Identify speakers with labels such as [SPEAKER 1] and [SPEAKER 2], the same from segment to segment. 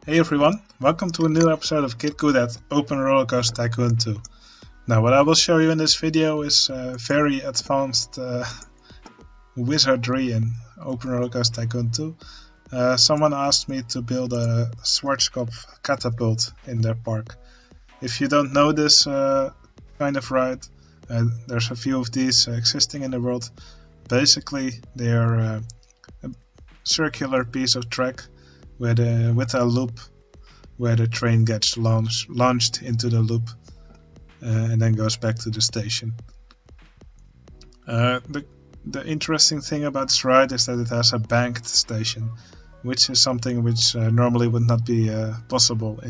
[SPEAKER 1] Hey everyone, welcome to a new episode of Git Good at OpenRCT2 Tycoon 2. Now what I will show you in this video is very advanced wizardry in OpenRCT2 Tycoon 2. Someone asked me to build a Schwarzkopf Katapult in their park. If you don't know this kind of ride, there's a few of these existing in the world. Basically they are a circular piece of track with a loop where the train gets launched into the loop and then goes back to the station. The interesting thing about this ride is that it has a banked station, which is something which normally would not be possible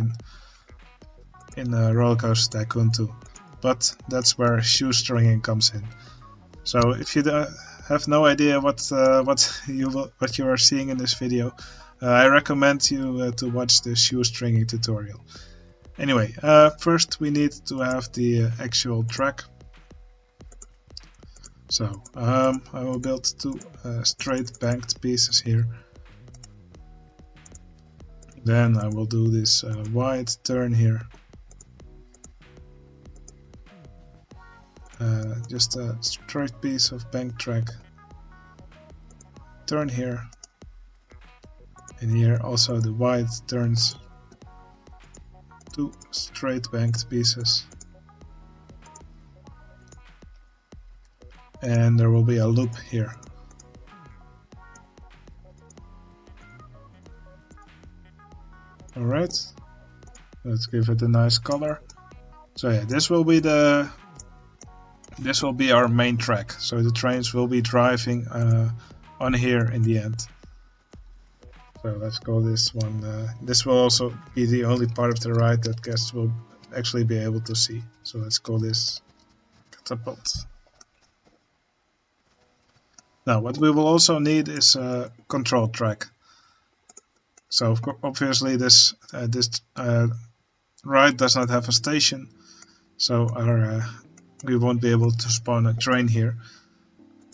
[SPEAKER 1] in Roller Coaster Tycoon 2. But that's where shoestringing comes in. So if you have no idea what you are seeing in this video, I recommend you to watch the shoestringing tutorial. Anyway, first we need to have the actual track. So I will build two straight banked pieces here. Then I will do this wide turn here. Just a straight piece of banked track. Turn here. And here also the wide turns, two straight banked pieces, and there will be a loop here. Alright, let's give it a nice color. So yeah, this will be our main track, so the trains will be driving on here in the end. So let's call this one, this will also be the only part of the ride that guests will actually be able to see. So let's call this Katapult. Now what we will also need is a control track. So obviously this ride does not have a station, so we won't be able to spawn a train here.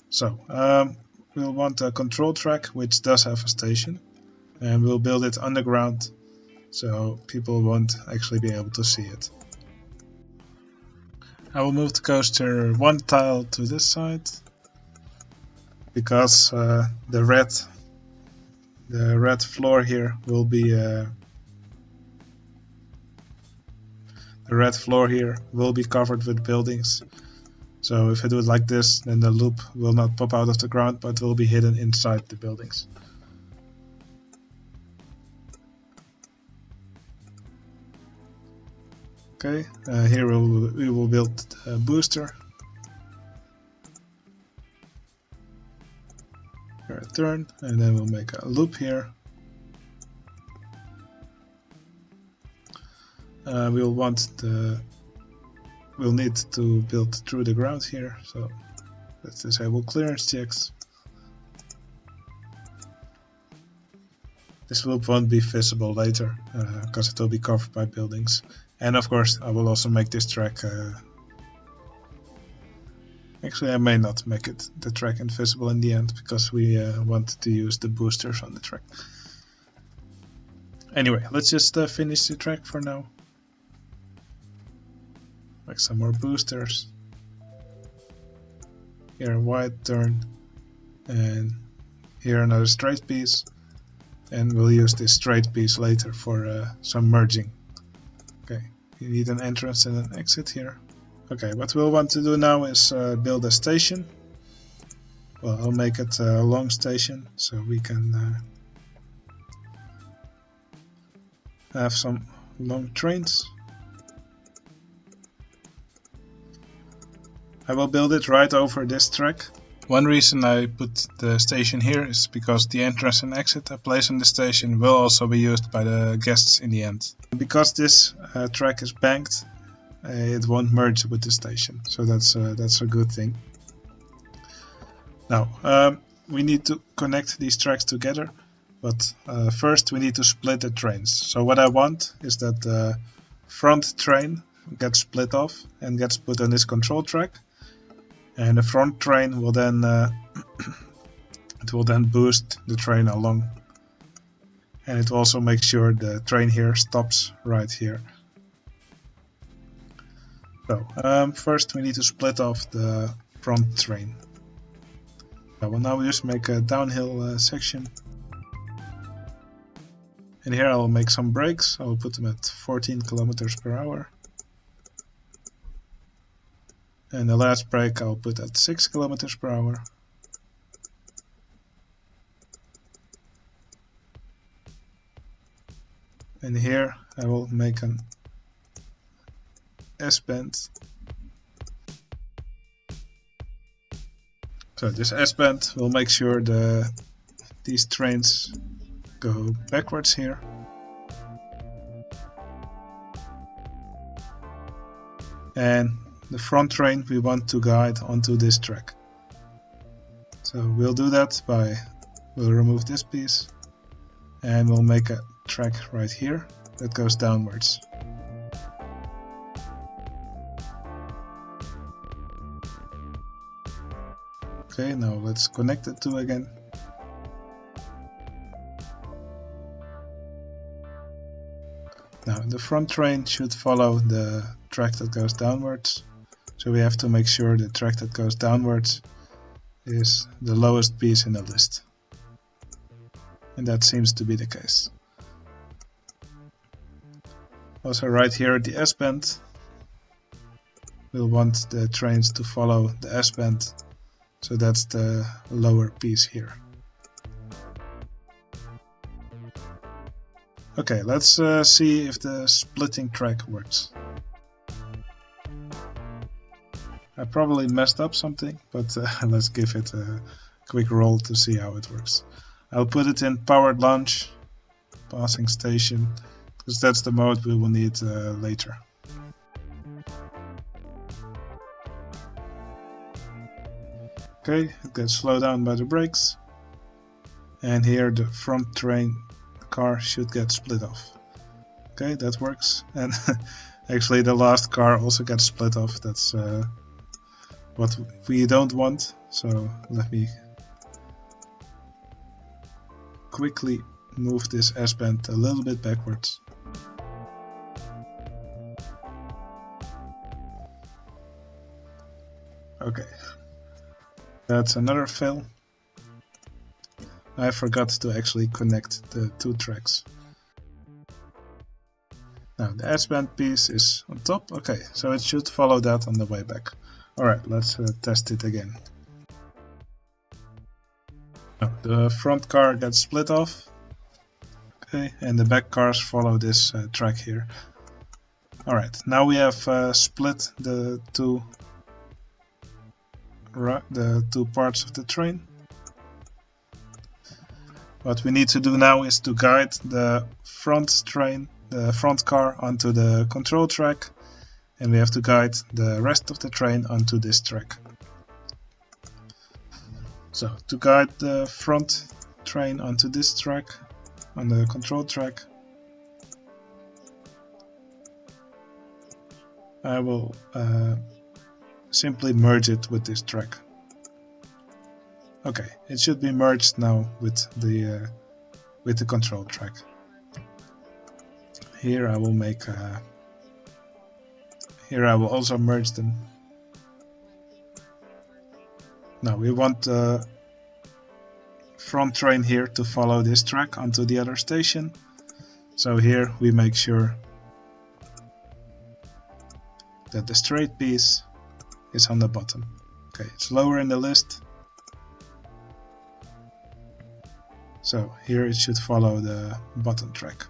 [SPEAKER 1] So we'll want a control track which does have a station. And we'll build it underground so people won't actually be able to see it. I will move the coaster one tile to this side because the red floor here will be covered with buildings. So if I do it like this, then the loop will not pop out of the ground, but will be hidden inside the buildings. Okay, here we will build a booster. Here a turn, and then we'll make a loop here. We'll need to build through the ground here, so let's disable clearance checks. This loop won't be visible later because it will be covered by buildings. And of course I will also make this track, actually I may not make the track invisible in the end because we want to use the boosters on the track. Anyway, let's just finish the track for now. Make some more boosters. Here a wide turn, and here another straight piece. And we'll use this straight piece later for some merging. Okay, you need an entrance and an exit here. Okay, what we'll want to do now is build a station. Well, I'll make it a long station so we can have some long trains. I will build it right over this track. One reason I put the station here is because the entrance and exit I place on the station will also be used by the guests in the end. Because this track is banked, it won't merge with the station, so that's a good thing. Now we need to connect these tracks together, but first we need to split the trains. So what I want is that the front train gets split off and gets put on this control track. And the front train will then it will then boost the train along and it also makes sure the train here stops right here. So first we need to split off the front train. I will now just make a downhill section, and here I will make some brakes. I will put them at 14 kilometers per hour, and the last brake I will put at 6 kilometers per hour. And here I will make an S-bend. So this S-bend will make sure these trains go backwards here. And the front train we want to guide onto this track. So we'll do that we'll remove this piece, and we'll make a track right here that goes downwards. Okay, now let's connect the two again. Now the front train should follow the track that goes downwards, so we have to make sure the track that goes downwards is the lowest piece in the list. And that seems to be the case. Also right here at the S-bend, we'll want the trains to follow the S-bend, so that's the lower piece here. Okay, let's see if the splitting track works. I probably messed up something, but let's give it a quick roll to see how it works. I'll put it in powered launch, passing station, because that's the mode we will need later. Okay, it gets slowed down by the brakes, and here the front train car should get split off. Okay, that works, and actually the last car also gets split off. That's what we don't want, so let me quickly move this S-bend a little bit backwards. Okay, that's another fail. I forgot to actually connect the two tracks. Now the S-bend piece is on top. Okay, so it should follow that on the way back. Alright, let's test it again. Now, the front car gets split off. Okay, and the back cars follow this track here. Alright, now we have split the two parts of the train. What we need to do now is to guide the front car onto the control track, and we have to guide the rest of the train onto this track. So to guide the front train onto this track, on the control track, I will simply merge it with this track. Okay, it should be merged now with the control track. Here I will make here I will also merge them. Now we want the front train here to follow this track onto the other station. So here we make sure that the straight piece is on the bottom. Okay, it's lower in the list. So here it should follow the bottom track.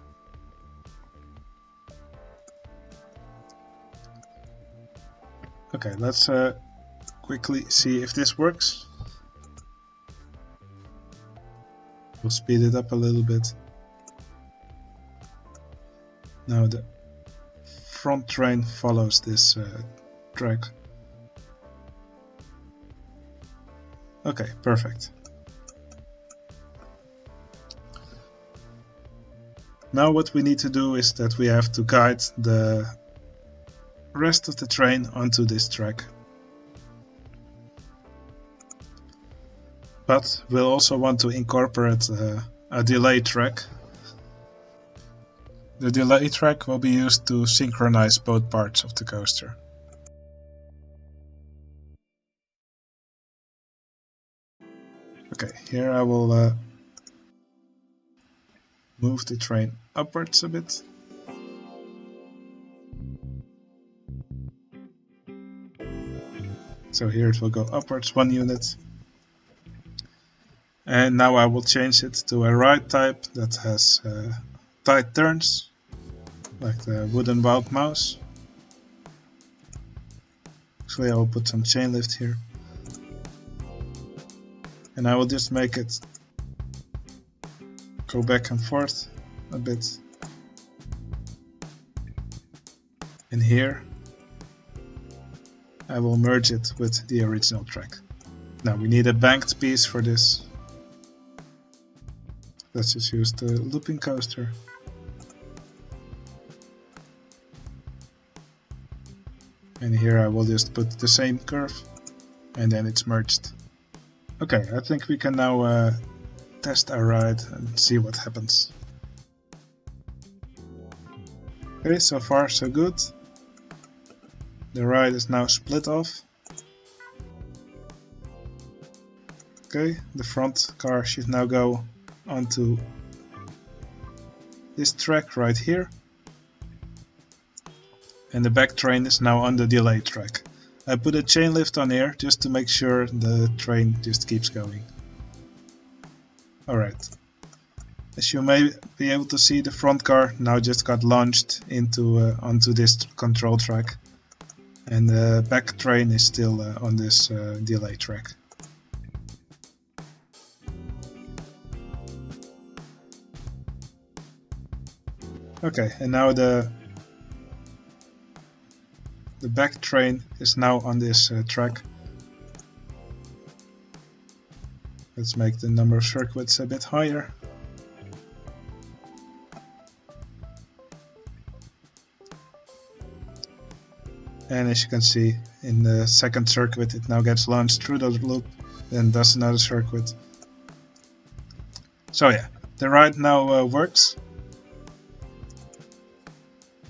[SPEAKER 1] Okay, let's quickly see if this works. We'll speed it up a little bit. Now the front train follows this track. Okay, perfect. Now what we need to do is that we have to guide the rest of the train onto this track. But we'll also want to incorporate a delay track. The delay track will be used to synchronize both parts of the coaster. Okay, here I will move the train upwards a bit. So here it will go upwards 1 unit. And now I will change it to a ride type that has tight turns, like the wooden wild mouse. Actually, I will put some chain lift here. And I will just make it go back and forth a bit. And here I will merge it with the original track. Now we need a banked piece for this. Let's just use the looping coaster. And here I will just put the same curve and then it's merged. Okay, I think we can now test our ride and see what happens. Okay, so far so good. The ride is now split off. Okay, the front car should now go onto this track right here. And the back train is now on the delay track. I put a chain lift on here just to make sure the train just keeps going. Alright. As you may be able to see, the front car now just got launched into onto this control track. And the back train is still on this delay track. Okay, and now the back train is now on this track. Let's make the number of circuits a bit higher. And as you can see, in the second circuit it now gets launched through the loop, then does another circuit. So yeah, the ride now works.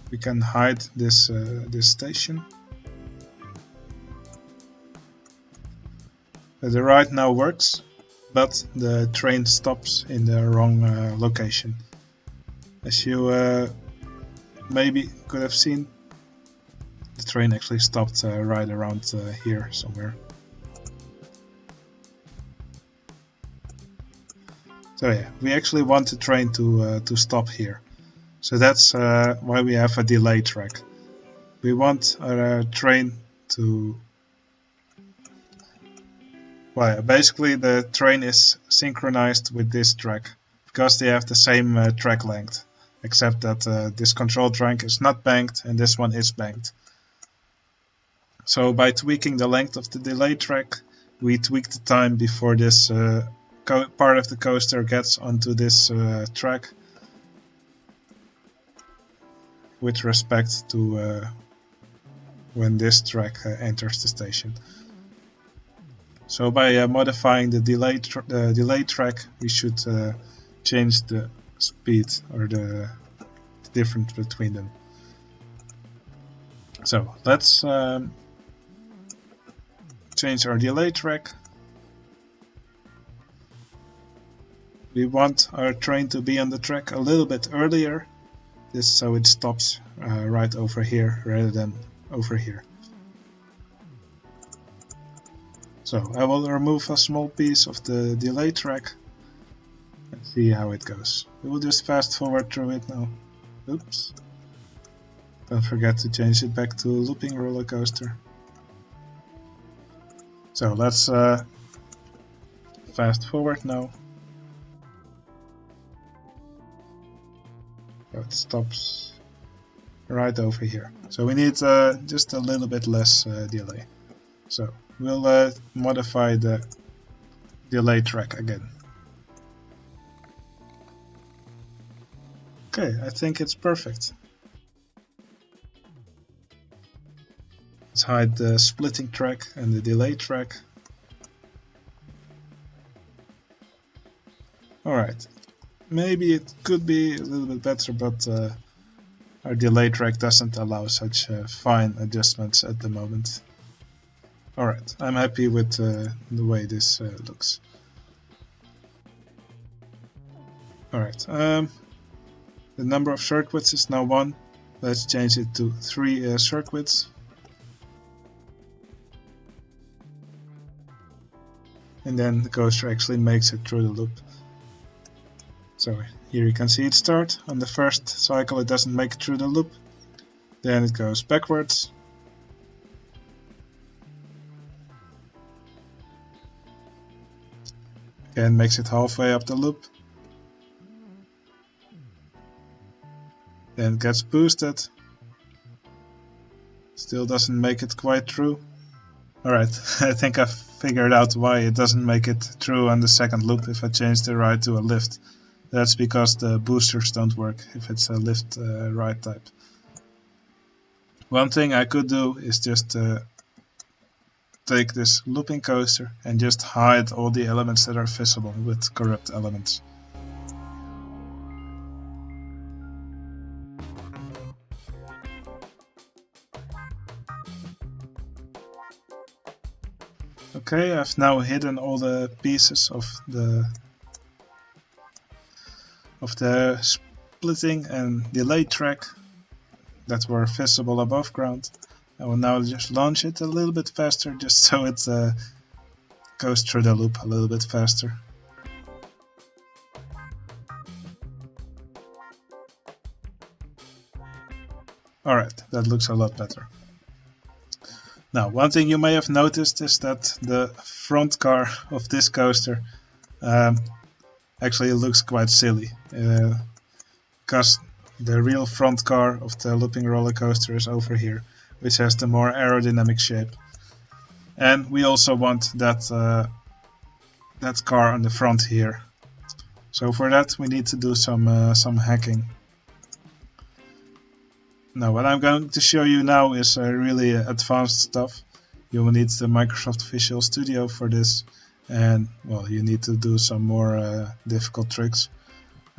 [SPEAKER 1] We can hide this station. The ride now works, but the train stops in the wrong location. As you maybe could have seen, the train actually stopped right around here somewhere. So yeah, we actually want the train to stop here. So that's why we have a delay track. We want our train to... Well, basically the train is synchronized with this track because they have the same track length, except that this control track is not banked and this one is banked. So by tweaking the length of the delay track, we tweak the time before this part of the coaster gets onto this track with respect to when this track enters the station. So by modifying the delay track, we should change the speed or the difference between them. So let's change our delay track. We want our train to be on the track a little bit earlier, just so it stops right over here rather than over here. So I will remove a small piece of the delay track and see how it goes. We will just fast forward through it now. Oops. Don't forget to change it back to looping roller coaster. So let's fast forward now. So it stops right over here. So we need just a little bit less delay. So we'll modify the delay track again. Okay, I think it's perfect. Let's hide the splitting track and the delay track. Alright, maybe it could be a little bit better, but our delay track doesn't allow such fine adjustments at the moment. Alright, I'm happy with the way this looks. Alright, the number of circuits is now 1. Let's change it to 3 circuits. And then the coaster actually makes it through the loop. So here you can see it start. On the first cycle it doesn't make it through the loop. Then it goes backwards. Again makes it halfway up the loop. Then it gets boosted. Still doesn't make it quite through. Alright, I think I've figured out why it doesn't make it through on the second loop if I change the ride to a lift. That's because the boosters don't work if it's a lift ride type. One thing I could do is just take this looping coaster and just hide all the elements that are visible with corrupt elements. Okay, I've now hidden all the pieces of the splitting and delay track that were visible above ground. I will now just launch it a little bit faster, just so it goes through the loop a little bit faster. Alright, that looks a lot better. Now, one thing you may have noticed is that the front car of this coaster actually looks quite silly, because the real front car of the looping roller coaster is over here, which has the more aerodynamic shape. And we also want that car on the front here. So for that we need to do some hacking. Now what I'm going to show you now is really advanced stuff. You will need the Microsoft Visual Studio for this, and well, you need to do some more difficult tricks.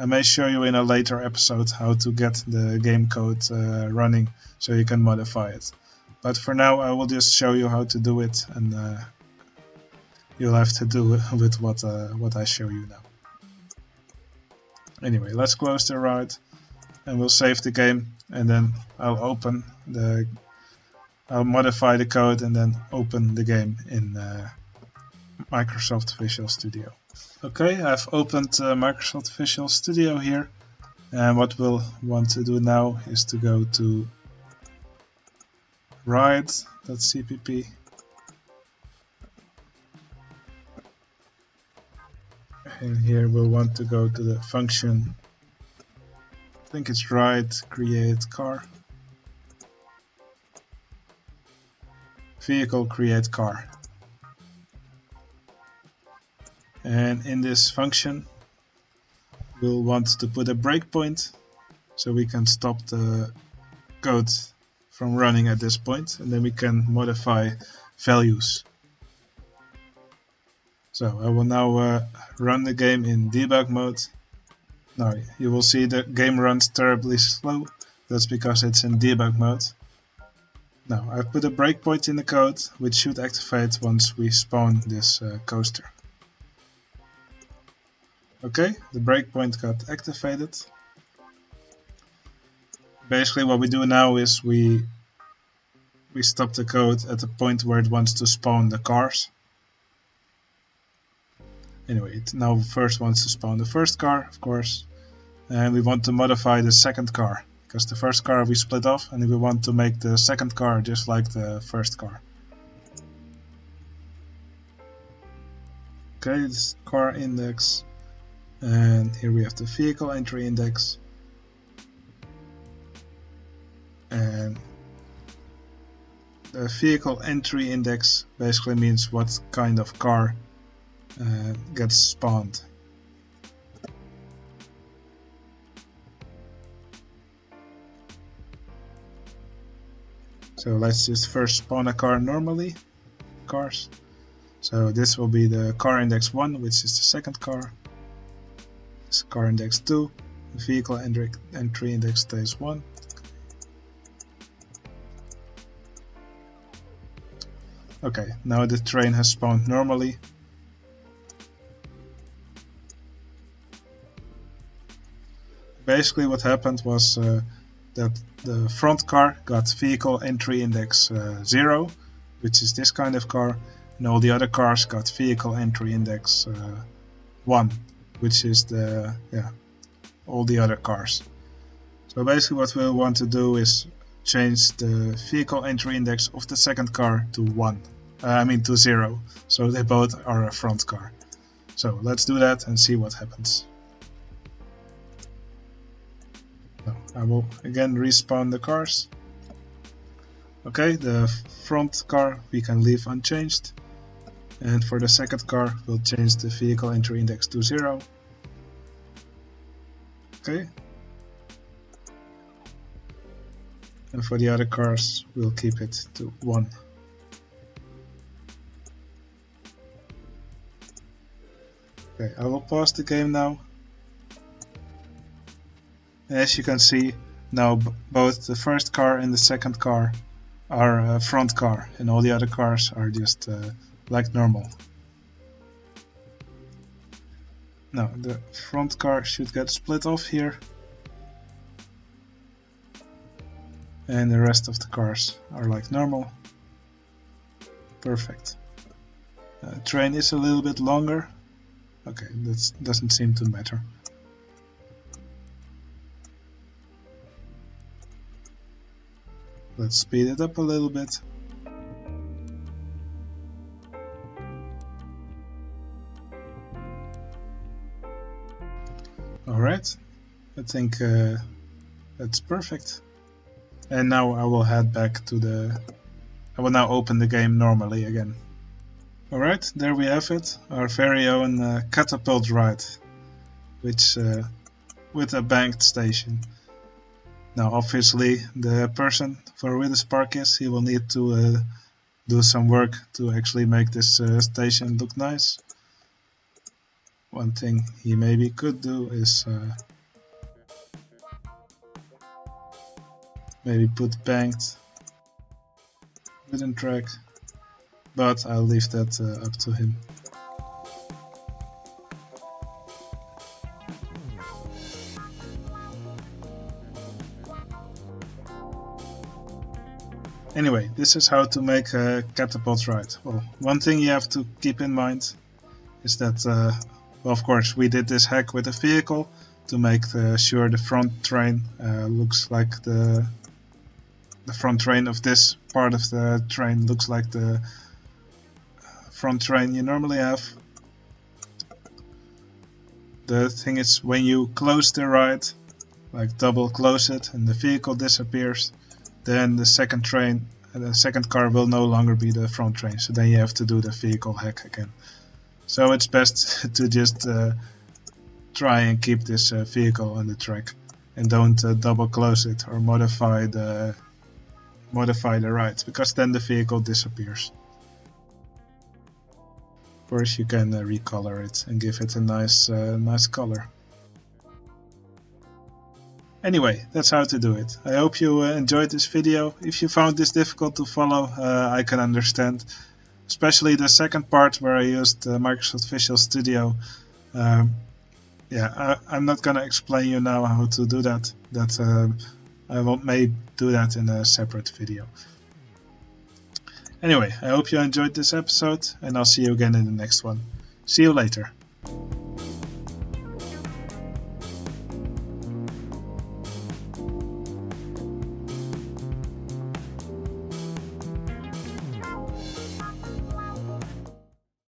[SPEAKER 1] I may show you in a later episode how to get the game code running so you can modify it. But for now I will just show you how to do it, and you'll have to do it with what I show you now. Anyway, let's close the ride and we'll save the game, and then I'll modify the code and then open the game in Microsoft Visual Studio. Okay, I've opened Microsoft Visual Studio here, and what we'll want to do now is to go to ride.cpp, and here we'll want to go to the function, I think it's ride create car, vehicle create car. And in this function we'll want to put a breakpoint so we can stop the code from running at this point, and then we can modify values. So I will now run the game in debug mode. Now you will see the game runs terribly slow. That's because it's in debug mode. Now I've put a breakpoint in the code which should activate once we spawn this coaster. Okay, the breakpoint got activated. Basically what we do now is we stop the code at the point where it wants to spawn the cars. Anyway, it now first wants to spawn the first car, of course, and we want to modify the second car, because the first car we split off, and we want to make the second car just like the first car. Okay, this car index, and here we have the vehicle entry index, and the vehicle entry index basically means what kind of car gets spawned. So let's just first spawn a car normally, cars. So this will be the car index 1, which is the second car. This car index 2, the vehicle entry index stays 1. Okay, now the train has spawned normally. Basically what happened was that the front car got vehicle entry index 0, which is this kind of car, and all the other cars got vehicle entry index 1, which is all the other cars. So basically what we'll want to do is change the vehicle entry index of the second car to 0, so they both are a front car. So let's do that and see what happens. So I will again respawn the cars. Okay, the front car we can leave unchanged, and for the second car we'll change the vehicle entry index to 0. Okay. And for the other cars, we'll keep it to 1. Okay, I will pause the game now. As you can see, now both the first car and the second car are a front car, and all the other cars are just like normal. Now, the front car should get split off here. And the rest of the cars are like normal. Perfect. Train is a little bit longer. Okay, that doesn't seem to matter. Let's speed it up a little bit. Alright, I think that's perfect. And now I will head back to I will now open the game normally again. Alright, there we have it, our very own catapult ride, which with a banked station. Now obviously the person for where the spark is, he will need to do some work to actually make this station look nice. One thing he maybe could do is maybe put banked wooden track, but I'll leave that up to him. Anyway, this is how to make a catapult ride. Well, one thing you have to keep in mind is that, well, of course, we did this hack with a vehicle to make sure the front train looks like the front train of this part of the train looks like the front train you normally have. The thing is, when you close the ride, like double close it, and the vehicle disappears, then the second train, the second car will no longer be the front train, so then you have to do the vehicle hack again. So it's best to just try and keep this vehicle on the track and don't double close it or modify the ride, because then the vehicle disappears. Of course, you can recolor it and give it a nice color. Anyway, that's how to do it. I hope you enjoyed this video. If you found this difficult to follow, I can understand. Especially the second part where I used Microsoft Visual Studio. I'm not gonna explain you now how to do that. I may do that in a separate video. Anyway, I hope you enjoyed this episode, and I'll see you again in the next one. See you later.